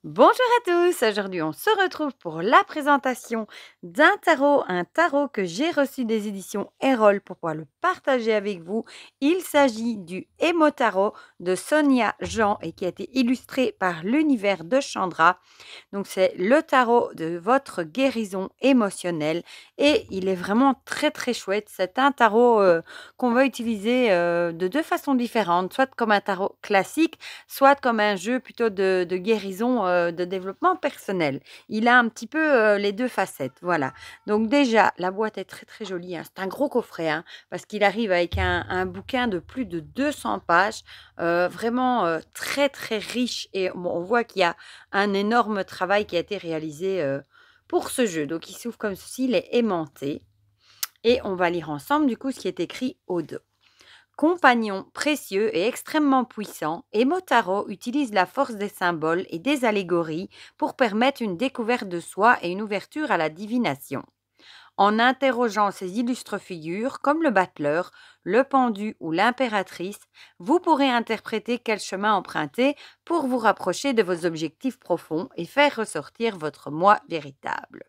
Bonjour à tous, aujourd'hui on se retrouve pour la présentation d'un tarot, un tarot que j'ai reçu des éditions Erol pour pouvoir le partager avec vous. Il s'agit du Emo Tarot de Sonia Jean et qui a été illustré par l'univers de Chandra. Donc c'est le tarot de votre guérison émotionnelle et il est vraiment très très chouette. C'est un tarot qu'on va utiliser de deux façons différentes, soit comme un tarot classique, soit comme un jeu plutôt de guérison, de développement personnel. Il a un petit peu, les 2 facettes, voilà. Donc déjà, la boîte est très, très jolie, hein. C'est un gros coffret, hein, parce qu'il arrive avec un bouquin de plus de 200 pages, vraiment, très, très riche et bon, on voit qu'il y a un énorme travail qui a été réalisé, pour ce jeu. Donc il s'ouvre comme ceci, il est aimanté et on va lire ensemble, du coup, ce qui est écrit au dos. Compagnon précieux et extrêmement puissant, Emotaro utilise la force des symboles et des allégories pour permettre une découverte de soi et une ouverture à la divination. En interrogeant ces illustres figures, comme le battleur, le pendu ou l'impératrice, vous pourrez interpréter quel chemin emprunter pour vous rapprocher de vos objectifs profonds et faire ressortir votre moi véritable.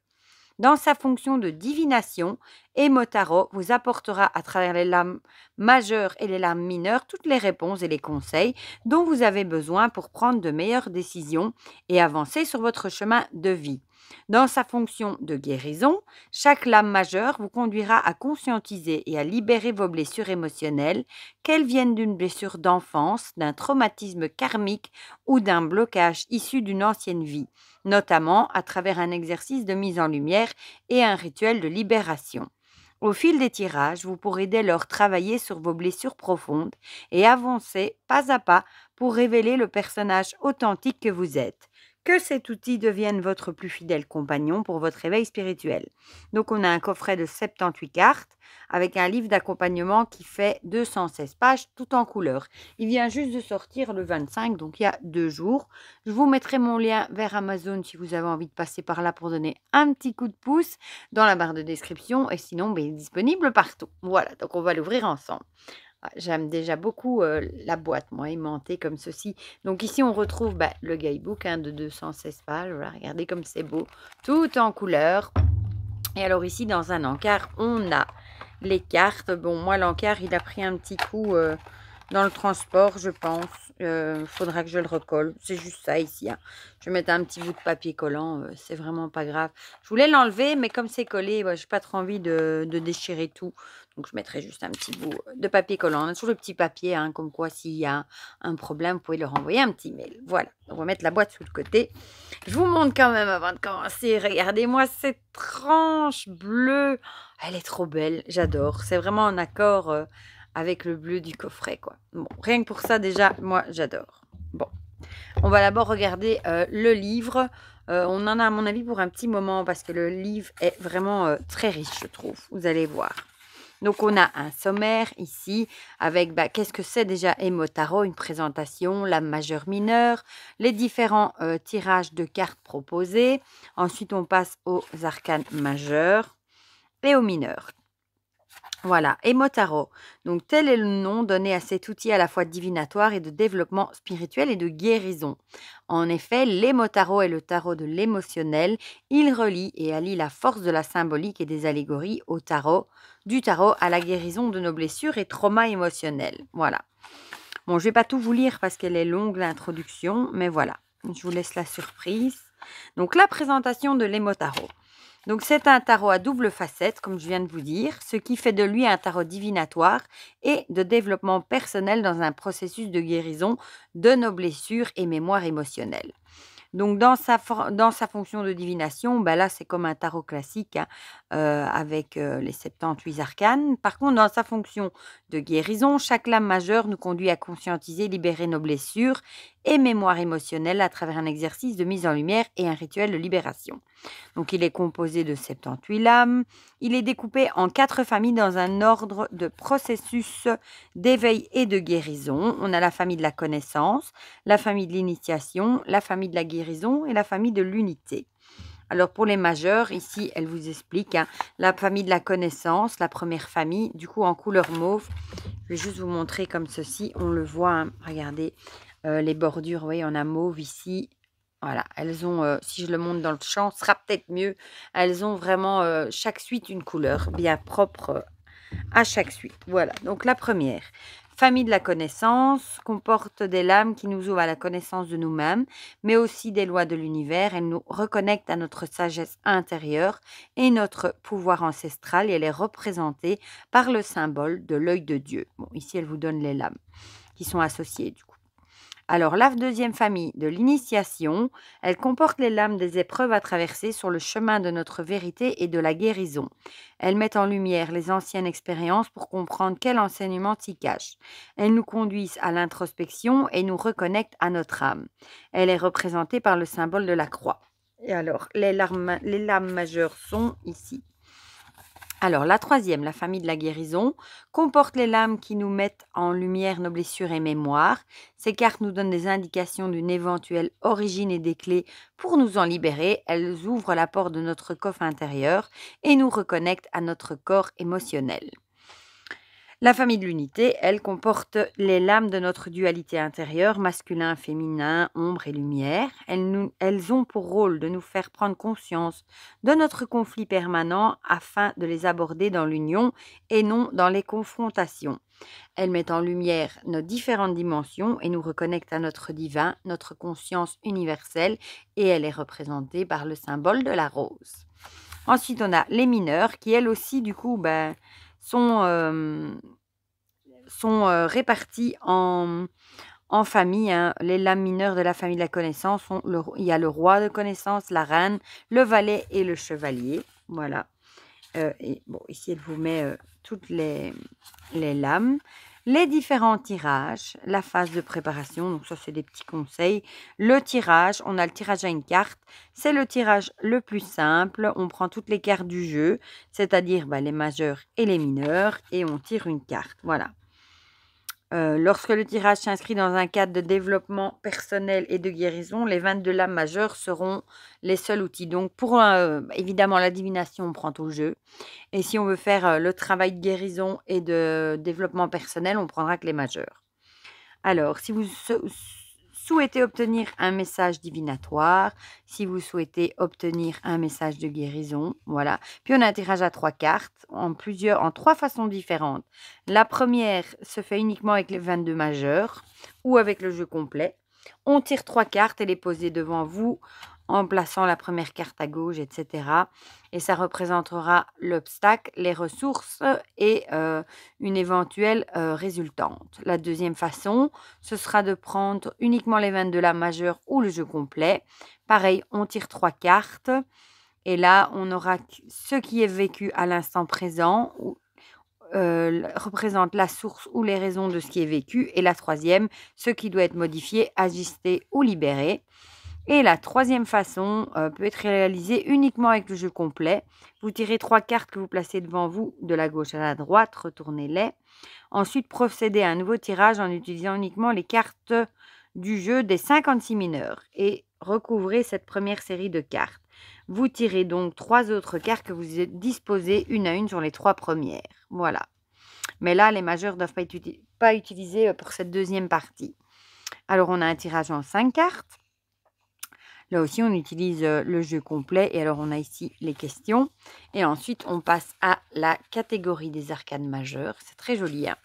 Dans sa fonction de divination, Emotaro vous apportera à travers les lames majeures et les lames mineures toutes les réponses et les conseils dont vous avez besoin pour prendre de meilleures décisions et avancer sur votre chemin de vie. Dans sa fonction de guérison, chaque lame majeure vous conduira à conscientiser et à libérer vos blessures émotionnelles, qu'elles viennent d'une blessure d'enfance, d'un traumatisme karmique ou d'un blocage issu d'une ancienne vie, notamment à travers un exercice de mise en lumière et un rituel de libération. Au fil des tirages, vous pourrez dès lors travailler sur vos blessures profondes et avancer pas à pas pour révéler le personnage authentique que vous êtes. Que cet outil devienne votre plus fidèle compagnon pour votre éveil spirituel. Donc on a un coffret de 78 cartes avec un livre d'accompagnement qui fait 216 pages tout en couleur. Il vient juste de sortir le 25, donc il y a 2 jours. Je vous mettrai mon lien vers Amazon si vous avez envie de passer par là pour donner un petit coup de pouce dans la barre de description et sinon, il est disponible partout. Voilà, donc on va l'ouvrir ensemble. Ah, j'aime déjà beaucoup, la boîte, moi, aimantée comme ceci. Donc ici, on retrouve, le guidebook, hein, de 216 pages. Voilà, regardez comme c'est beau, tout en couleur. Et alors ici, dans un encart, on a les cartes. Bon, moi, l'encart, il a pris un petit coup, dans le transport, je pense. Faudra que je le recolle. C'est juste ça ici, hein. Je vais mettre un petit bout de papier collant, c'est vraiment pas grave. Je voulais l'enlever, mais comme c'est collé, j'ai pas trop envie de déchirer tout. Donc je mettrai juste un petit bout de papier collant. On a toujours le petit papier, hein, comme quoi s'il y a un problème, vous pouvez leur envoyer un petit mail. Voilà, on va mettre la boîte sous le côté. Je vous montre quand même avant de commencer. Regardez-moi cette tranche bleue. Elle est trop belle, j'adore. C'est vraiment en accord avec le bleu du coffret, quoi. Bon, rien que pour ça, déjà, moi, j'adore. Bon, on va d'abord regarder le livre. On en a, à mon avis, pour un petit moment parce que le livre est vraiment très riche, je trouve. Vous allez voir. Donc, on a un sommaire ici avec qu'est-ce que c'est déjà Emotaro, une présentation, la majeure mineure, les différents tirages de cartes proposés. Ensuite, on passe aux arcanes majeurs et aux mineurs. Voilà, Emotaro. Donc, tel est le nom donné à cet outil à la fois divinatoire et de développement spirituel et de guérison. En effet, l'Emotaro est le tarot de l'émotionnel. Il relie et allie la force de la symbolique et des allégories au tarot, du tarot à la guérison de nos blessures et traumas émotionnels. Voilà. Bon, je ne vais pas tout vous lire parce qu'elle est longue, l'introduction, mais voilà. Je vous laisse la surprise. Donc, la présentation de l'Emotaro. Donc, c'est un tarot à double facette, comme je viens de vous dire, ce qui fait de lui un tarot divinatoire et de développement personnel dans un processus de guérison de nos blessures et mémoires émotionnelles. Donc, dans sa fonction de divination, là, c'est comme un tarot classique, hein, avec les 78 arcanes. Par contre, dans sa fonction de guérison, chaque lame majeure nous conduit à conscientiser, libérer nos blessures et mémoires émotionnelles à travers un exercice de mise en lumière et un rituel de libération. Donc, il est composé de 78 lames. Il est découpé en 4 familles dans un ordre de processus d'éveil et de guérison. On a la famille de la connaissance, la famille de l'initiation, la famille de la guérison et la famille de l'unité. Alors, pour les majeurs, ici, elle vous explique, hein, la famille de la connaissance, la première famille, du coup, en couleur mauve. Je vais juste vous montrer comme ceci. On le voit, hein, regardez, les bordures, vous voyez, on a mauve ici, Voilà, elles ont, si je le montre dans le champ, ce sera peut-être mieux. Elles ont vraiment, chaque suite une couleur bien propre, à chaque suite. Voilà, donc la première, famille de la connaissance, comporte des lames qui nous ouvrent à la connaissance de nous-mêmes, mais aussi des lois de l'univers. Elle nous reconnecte à notre sagesse intérieure et notre pouvoir ancestral et elle est représentée par le symbole de l'œil de Dieu. Bon, ici, elle vous donne les lames qui sont associées du coup. Alors, la deuxième famille de l'initiation, elle comporte les lames des épreuves à traverser sur le chemin de notre vérité et de la guérison. Elles mettent en lumière les anciennes expériences pour comprendre quel enseignement s'y cache. Elles nous conduisent à l'introspection et nous reconnectent à notre âme. Elle est représentée par le symbole de la croix. Et alors, les lames majeures sont ici. Alors, la troisième, la famille de la guérison, comporte les lames qui nous mettent en lumière nos blessures et mémoires. Ces cartes nous donnent des indications d'une éventuelle origine et des clés pour nous en libérer. Elles ouvrent la porte de notre coffre intérieur et nous reconnectent à notre corps émotionnel. La famille de l'unité, elle comporte les lames de notre dualité intérieure, masculin, féminin, ombre et lumière. Elles ont pour rôle de nous faire prendre conscience de notre conflit permanent afin de les aborder dans l'union et non dans les confrontations. Elles mettent en lumière nos différentes dimensions et nous reconnectent à notre divin, notre conscience universelle, et elle est représentée par le symbole de la rose. Ensuite, on a les mineurs qui, elles aussi, du coup, sont, répartis en famille, hein. Les lames mineures de la famille de la connaissance sont il y a le roi de connaissance, la reine, le valet et le chevalier. Voilà. Et bon, ici, elle vous met toutes les lames. Les différents tirages, la phase de préparation, donc ça c'est des petits conseils. Le tirage, on a le tirage à une carte, c'est le tirage le plus simple. On prend toutes les cartes du jeu, c'est-à-dire les majeurs et les mineurs, et on tire une carte. Voilà. Lorsque le tirage s'inscrit dans un cadre de développement personnel et de guérison, les 22 lames majeures seront les seuls outils. Donc pour, évidemment la divination, on prend tout le jeu et si on veut faire, le travail de guérison et de développement personnel, on prendra que les majeurs. Alors, si vous souhaitez obtenir un message divinatoire, si vous souhaitez obtenir un message de guérison, voilà. Puis on a un tirage à 3 cartes en 3 façons différentes. La première se fait uniquement avec les 22 majeurs ou avec le jeu complet. On tire 3 cartes et les poser devant vous en plaçant la première carte à gauche, etc. Et ça représentera l'obstacle, les ressources et une éventuelle résultante. La deuxième façon, ce sera de prendre uniquement les 22 lames majeures ou le jeu complet. Pareil, on tire 3 cartes et là, on aura ce qui est vécu à l'instant présent représente la source ou les raisons de ce qui est vécu. Et la troisième, ce qui doit être modifié, ajusté ou libéré. Et la troisième façon peut être réalisée uniquement avec le jeu complet. Vous tirez 3 cartes que vous placez devant vous de la gauche à la droite, retournez-les. Ensuite, procédez à un nouveau tirage en utilisant uniquement les cartes du jeu des 56 mineurs et recouvrez cette première série de cartes. Vous tirez donc 3 autres cartes que vous disposez une à une sur les 3 premières. Voilà. Mais là, les majeurs ne doivent pas utiliser pour cette deuxième partie. Alors, on a un tirage en 5 cartes. Là aussi, on utilise le jeu complet. Et alors, on a ici les questions. Et ensuite, on passe à la catégorie des arcanes majeures. C'est très joli, hein.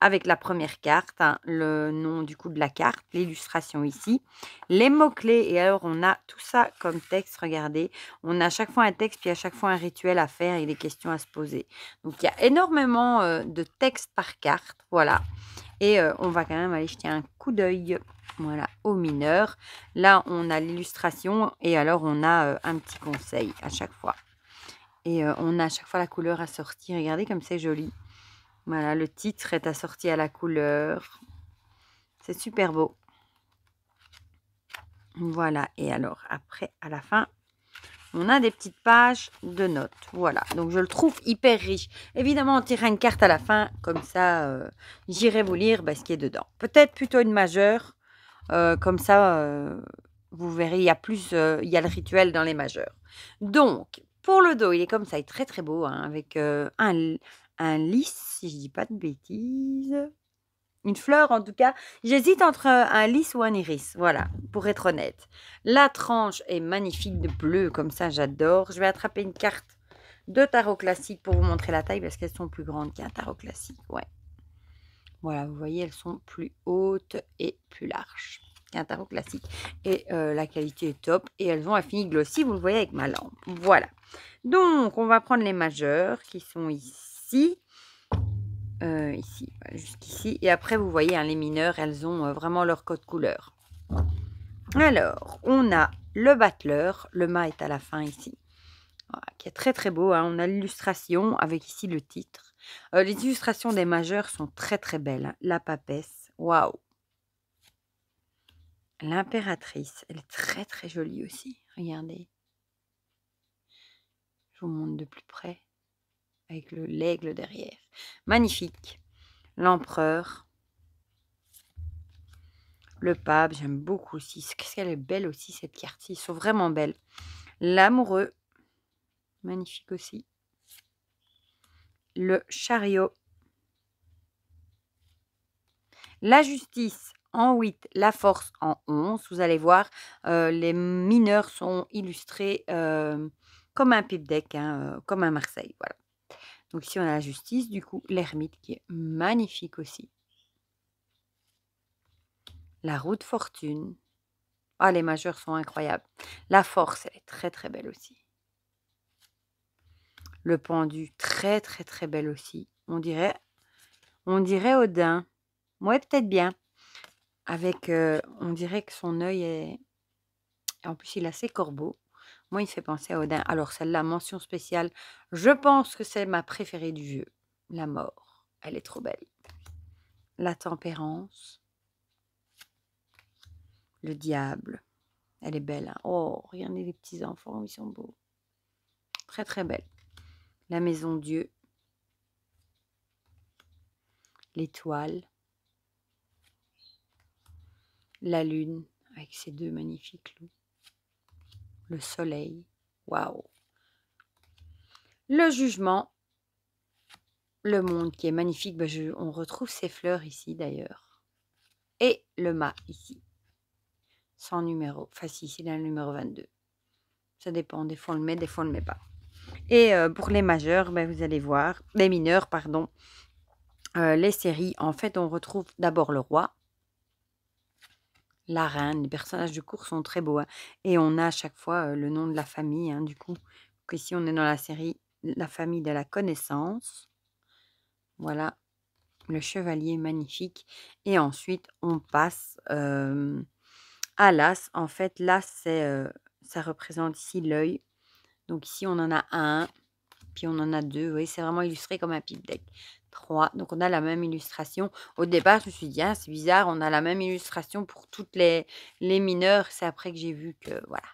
Avec la première carte, hein, le nom du coup de la carte, l'illustration ici, les mots-clés. Et alors, on a tout ça comme texte. Regardez, on a à chaque fois un texte, puis à chaque fois un rituel à faire et des questions à se poser. Donc, il y a énormément de textes par carte. Voilà. Et on va quand même aller jeter un coup d'œil. Voilà, au mineur. Là, on a l'illustration et alors on a un petit conseil à chaque fois. Et on a à chaque fois la couleur assortie. Regardez comme c'est joli. Voilà, le titre est assorti à la couleur. C'est super beau. Voilà, et alors après, à la fin, on a des petites pages de notes. Voilà, donc je le trouve hyper riche. Évidemment, on tirera une carte à la fin. Comme ça, j'irai vous lire ce qui est dedans. Peut-être plutôt une majeure. Comme ça, vous verrez, il y a le rituel dans les majeurs. Donc, pour le dos, il est comme ça, il est très très beau, hein, avec un lys, si je dis pas de bêtises. une fleur en tout cas. J'hésite entre un lys ou un iris, voilà, pour être honnête. La tranche est magnifique de bleu, comme ça j'adore. Je vais attraper une carte de tarot classique pour vous montrer la taille parce qu'elles sont plus grandes qu'un tarot classique, ouais. Voilà, vous voyez, elles sont plus hautes et plus larges qu'un tarot classique. Et la qualité est top. Et elles ont un fini glossy, vous le voyez avec ma lampe. Voilà. Donc, on va prendre les majeurs qui sont ici. Ici, voilà, jusqu'ici. Et après, vous voyez, hein, les mineurs, elles ont vraiment leur code couleur. Alors, on a le battleur. Le mât est à la fin ici. Voilà, qui est très très beau. Hein. On a l'illustration avec ici le titre. Les illustrations des majeurs sont très très belles. Hein. La papesse, waouh! L'impératrice, elle est très très jolie aussi. Regardez. Je vous montre de plus près. Avec l'aigle derrière. Magnifique. L'empereur. Le pape, j'aime beaucoup aussi. Qu'est-ce qu'elle est belle aussi cette carte. Ils sont vraiment belles. L'amoureux. Magnifique aussi. Le chariot. La justice en 8, la force en 11. Vous allez voir, les mineurs sont illustrés comme un pipe deck, hein, comme un Marseille. Voilà. Donc ici, on a la justice, du coup, l'ermite qui est magnifique aussi. La roue de fortune. Ah, les majeurs sont incroyables. La force, elle est très très belle aussi. Le pendu, très très très belle aussi. On dirait Odin. Ouais, peut-être bien. Avec, on dirait que son œil est... En plus, il a ses corbeaux. Moi, il fait penser à Odin. Alors, celle-là, mention spéciale. Je pense que c'est ma préférée du jeu. La mort. Elle est trop belle. La tempérance. Le diable. Elle est belle. Hein. Oh, regardez les petits enfants. Ils sont beaux. Très, très belle. La maison Dieu. L'étoile. La lune. Avec ses deux magnifiques loups. Le soleil. Waouh. Le jugement. Le monde qui est magnifique. Ben, on retrouve ces fleurs ici d'ailleurs. Et le mât ici. Sans numéro. Enfin, si, c'est le numéro 22. Ça dépend. Des fois, on le met, des fois, on ne le met pas. Et pour les majeurs, ben, vous allez voir. Les mineurs, pardon. Les séries, en fait, on retrouve d'abord le roi. La reine. Les personnages du cours sont très beaux. Hein. Et on a à chaque fois le nom de la famille, hein, du coup. Donc ici, on est dans la série La famille de la connaissance. Voilà. Le chevalier magnifique. Et ensuite, on passe à l'as. En fait, l'as, ça représente ici l'œil. Donc ici, on en a un. Puis on en a deux. Vous voyez, c'est vraiment illustré comme un pipe deck. 3. Donc on a la même illustration. Au départ, je me suis dit, ah, c'est bizarre, on a la même illustration pour toutes les mineurs. C'est après que j'ai vu que, voilà.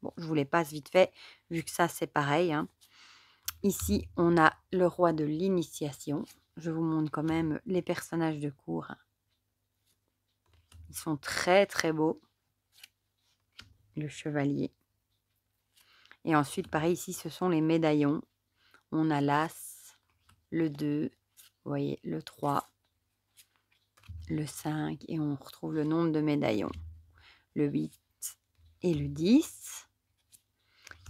Bon, je vous les passe vite fait, vu que ça, c'est pareil. Hein. Ici, on a le roi de l'initiation. Je vous montre quand même les personnages de cours. Ils sont très, très beaux. Le chevalier. Et ensuite, pareil, ici, ce sont les médaillons. On a l'as, le 2, vous voyez, le 3, le 5, et on retrouve le nombre de médaillons. Le 8 et le 10.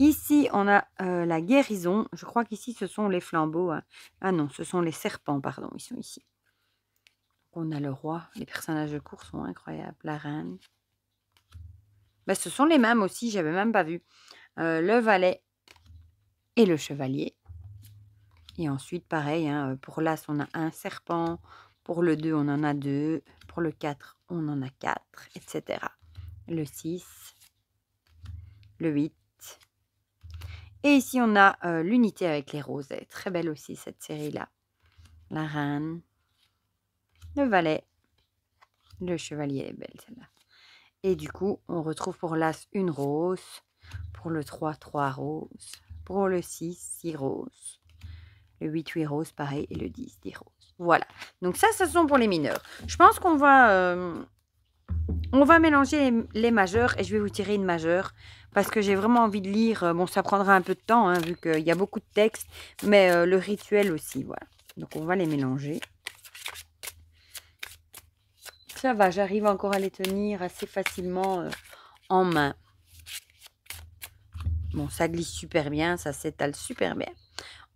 Ici, on a la guérison. Je crois qu'ici, ce sont les flambeaux. Hein. Ah non, ce sont les serpents, pardon, ils sont ici. Donc, on a le roi. Les personnages de cours sont incroyables. La reine. Ben, ce sont les mêmes aussi, j'avais même pas vu. Le valet et le chevalier. Et ensuite, pareil, hein, pour l'as, on a un serpent. Pour le 2, on en a 2. Pour le 4, on en a 4, etc. Le 6, le 8. Et ici, on a l'unité avec les roses. Elle est très belle aussi, cette série-là. La reine, le valet, le chevalier, elle est belle, celle-là. Et du coup, on retrouve pour l'as une rose. Pour le 3, 3 roses. Pour le 6, 6 roses. Le 8, 8 roses, pareil. Et le 10, 10 roses. Voilà. Donc ça, ce sont pour les mineurs. Je pense qu'on va... on va mélanger les majeurs et je vais vous tirer une majeure parce que j'ai vraiment envie de lire. Bon, ça prendra un peu de temps hein, vu qu'il y a beaucoup de textes, mais le rituel aussi, voilà. Donc, on va les mélanger. ça va, j'arrive encore à les tenir assez facilement en main. Bon, ça glisse super bien, ça s'étale super bien.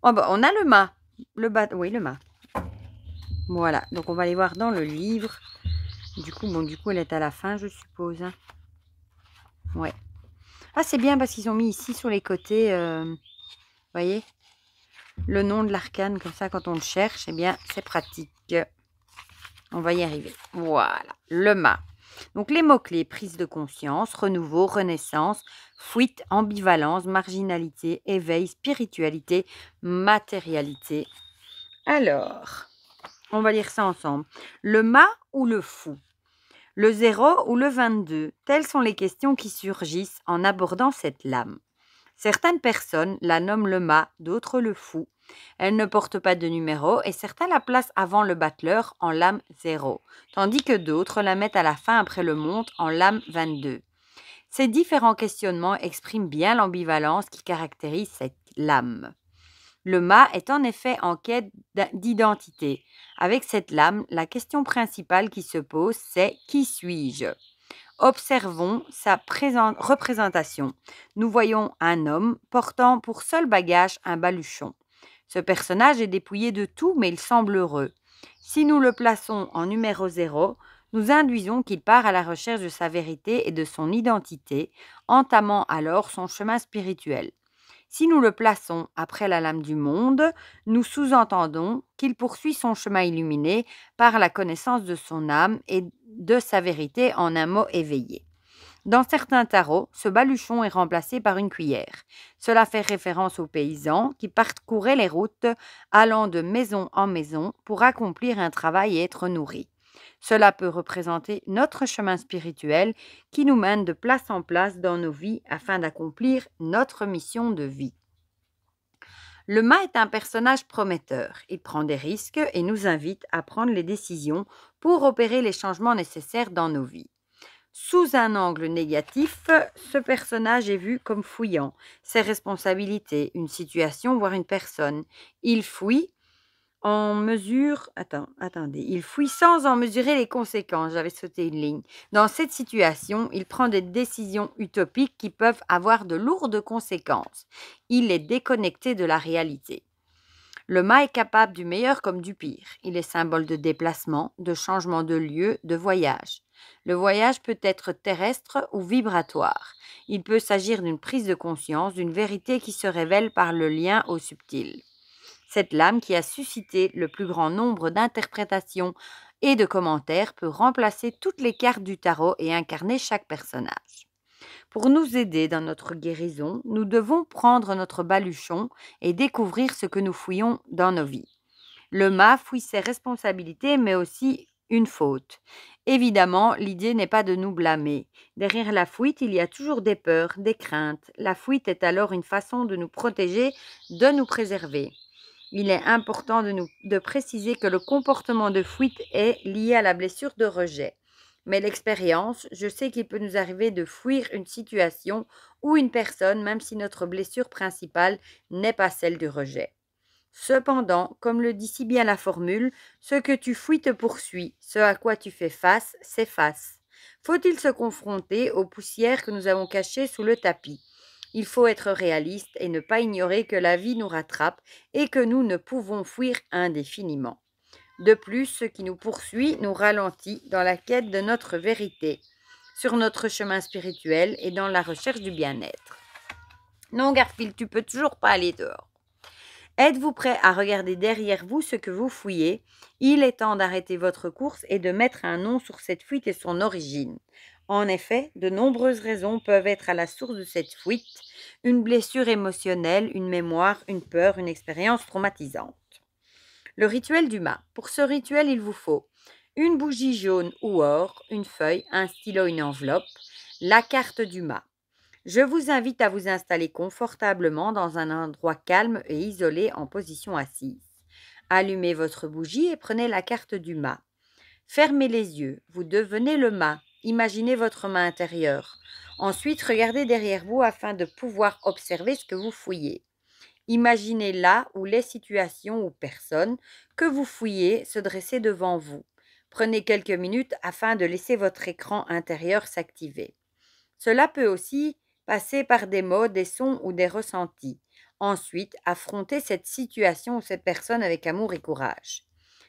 Oh bah, on a le mât. Oui, le mât. Voilà, donc on va aller voir dans le livre. Du coup, elle est à la fin, je suppose. Hein. Ouais. Ah, c'est bien parce qu'ils ont mis ici sur les côtés, voyez, le nom de l'arcane, comme ça, quand on le cherche, eh bien, c'est pratique. On va y arriver. Voilà, le mât. Donc, les mots-clés, prise de conscience, renouveau, renaissance, fuite, ambivalence, marginalité, éveil, spiritualité, matérialité. Alors, on va lire ça ensemble. Le mât ou le fou? Le 0 ou le 22? Telles sont les questions qui surgissent en abordant cette lame. Certaines personnes la nomment le mât, d'autres le fou. Elle ne porte pas de numéro et certains la placent avant le battleur en lame 0, tandis que d'autres la mettent à la fin après le monte en lame 22. Ces différents questionnements expriment bien l'ambivalence qui caractérise cette lame. Le mât est en effet en quête d'identité. Avec cette lame, la question principale qui se pose, c'est « Qui suis-je » Observons sa représentation. Nous voyons un homme portant pour seul bagage un baluchon. Ce personnage est dépouillé de tout, mais il semble heureux. Si nous le plaçons en numéro 0, nous induisons qu'il part à la recherche de sa vérité et de son identité, entamant alors son chemin spirituel. Si nous le plaçons après la lame du monde, nous sous-entendons qu'il poursuit son chemin illuminé par la connaissance de son âme et de sa vérité, en un mot éveillé. Dans certains tarots, ce baluchon est remplacé par une cuillère. Cela fait référence aux paysans qui parcouraient les routes allant de maison en maison pour accomplir un travail et être nourris. Cela peut représenter notre chemin spirituel qui nous mène de place en place dans nos vies afin d'accomplir notre mission de vie. Le mât est un personnage prometteur. Il prend des risques et nous invite à prendre les décisions pour opérer les changements nécessaires dans nos vies. Sous un angle négatif, ce personnage est vu comme fouillant ses responsabilités, une situation, voire une personne. Il fouille il fouille sans en mesurer les conséquences. J'avais sauté une ligne. Dans cette situation, il prend des décisions utopiques qui peuvent avoir de lourdes conséquences. Il est déconnecté de la réalité. Le mât est capable du meilleur comme du pire. Il est symbole de déplacement, de changement de lieu, de voyage. Le voyage peut être terrestre ou vibratoire. Il peut s'agir d'une prise de conscience, d'une vérité qui se révèle par le lien au subtil. Cette lame qui a suscité le plus grand nombre d'interprétations et de commentaires peut remplacer toutes les cartes du tarot et incarner chaque personnage. Pour nous aider dans notre guérison, nous devons prendre notre baluchon et découvrir ce que nous fouillons dans nos vies. Le mât fouille ses responsabilités, mais aussi une faute. Évidemment, l'idée n'est pas de nous blâmer. Derrière la fuite, il y a toujours des peurs, des craintes. La fuite est alors une façon de nous protéger, de nous préserver. Il est important de préciser que le comportement de fuite est lié à la blessure de rejet. Mais l'expérience, je sais qu'il peut nous arriver de fuir une situation ou une personne, même si notre blessure principale n'est pas celle du rejet. Cependant, comme le dit si bien la formule, ce que tu fuis te poursuit, ce à quoi tu fais face s'efface. Faut-il se confronter aux poussières que nous avons cachées sous le tapis? Il faut être réaliste et ne pas ignorer que la vie nous rattrape et que nous ne pouvons fuir indéfiniment. De plus, ce qui nous poursuit nous ralentit dans la quête de notre vérité, sur notre chemin spirituel et dans la recherche du bien-être. Non, Garfield, tu peux toujours pas aller dehors. Êtes-vous prêt à regarder derrière vous ce que vous fouillez? Il est temps d'arrêter votre course et de mettre un nom sur cette fuite et son origine. En effet, de nombreuses raisons peuvent être à la source de cette fuite, une blessure émotionnelle, une mémoire, une peur, une expérience traumatisante. Le rituel du mât. Pour ce rituel, il vous faut une bougie jaune ou or, une feuille, un stylo, une enveloppe, la carte du mât. Je vous invite à vous installer confortablement dans un endroit calme et isolé en position assise. Allumez votre bougie et prenez la carte du mât. Fermez les yeux, vous devenez le mât. Imaginez votre main intérieure. Ensuite, regardez derrière vous afin de pouvoir observer ce que vous fouillez. Imaginez là où les situations ou personnes que vous fouillez se dresser devant vous. Prenez quelques minutes afin de laisser votre écran intérieur s'activer. Cela peut aussi passer par des mots, des sons ou des ressentis. Ensuite, affrontez cette situation ou cette personne avec amour et courage.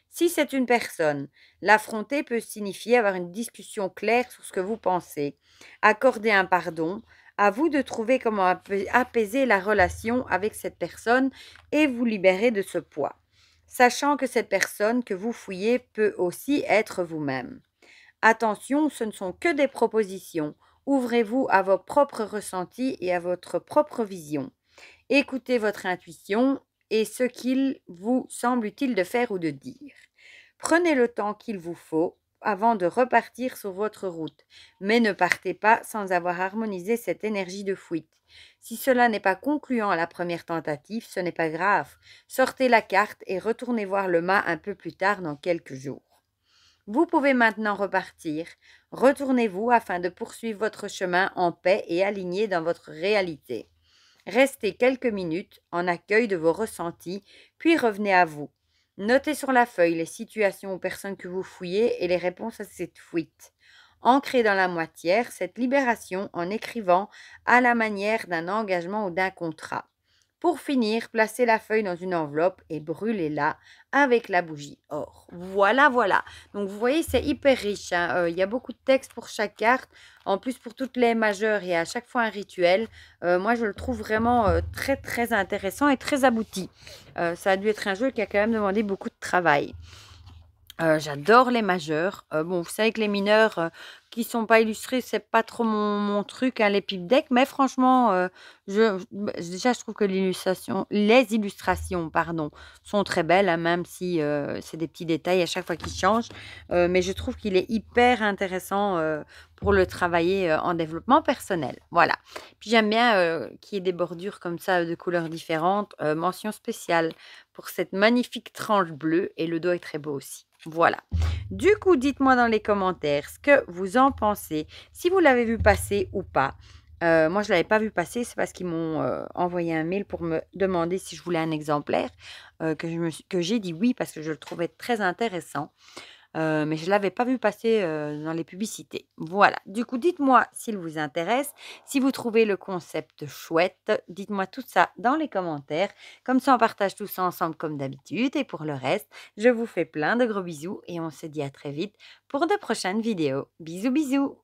Si c'est une personne, l'affronter peut signifier avoir une discussion claire sur ce que vous pensez, accorder un pardon, à vous de trouver comment apaiser la relation avec cette personne et vous libérer de ce poids, sachant que cette personne que vous fouillez peut aussi être vous-même. Attention, ce ne sont que des propositions. Ouvrez-vous à vos propres ressentis et à votre propre vision. Écoutez votre intuition et ce qu'il vous semble utile de faire ou de dire. Prenez le temps qu'il vous faut avant de repartir sur votre route, mais ne partez pas sans avoir harmonisé cette énergie de fuite. Si cela n'est pas concluant à la première tentative, ce n'est pas grave. Sortez la carte et retournez voir le mât un peu plus tard dans quelques jours. Vous pouvez maintenant repartir. Retournez-vous afin de poursuivre votre chemin en paix et aligné dans votre réalité. Restez quelques minutes en accueil de vos ressentis, puis revenez à vous. Notez sur la feuille les situations ou personnes que vous fouillez et les réponses à cette fuite. Ancrez dans la matière cette libération en écrivant à la manière d'un engagement ou d'un contrat. Pour finir, placez la feuille dans une enveloppe et brûlez-la avec la bougie or. Voilà, voilà. Donc, vous voyez, c'est hyper riche, hein. Il y a beaucoup de textes pour chaque carte. En plus, pour toutes les majeures, il y a à chaque fois un rituel. Moi, je le trouve vraiment très, très intéressant et très abouti. Ça a dû être un jeu qui a quand même demandé beaucoup de travail. J'adore les majeurs. Bon, vous savez que les mineurs, qui sont pas illustrés, c'est pas trop mon truc, hein, les pipe decks, mais franchement, déjà, je trouve que les illustrations, pardon, sont très belles, hein, même si, c'est des petits détails à chaque fois qu'ils changent. Mais je trouve qu'il est hyper intéressant, pour le travailler, en développement personnel. Voilà. Puis j'aime bien, qu'il y ait des bordures comme ça, de couleurs différentes. Mention spéciale pour cette magnifique tranche bleue et le dos est très beau aussi. Voilà. Du coup, dites-moi dans les commentaires ce que vous en pensez, si vous l'avez vu passer ou pas. Moi, je ne l'avais pas vu passer, c'est parce qu'ils m'ont envoyé un mail pour me demander si je voulais un exemplaire, que j'ai dit oui parce que je le trouvais très intéressant. Mais je ne l'avais pas vu passer dans les publicités. Voilà. Du coup, dites-moi s'il vous intéresse. Si vous trouvez le concept chouette, dites-moi tout ça dans les commentaires. Comme ça, on partage tout ça ensemble comme d'habitude. Et pour le reste, je vous fais plein de gros bisous et on se dit à très vite pour de prochaines vidéos. Bisous, bisous!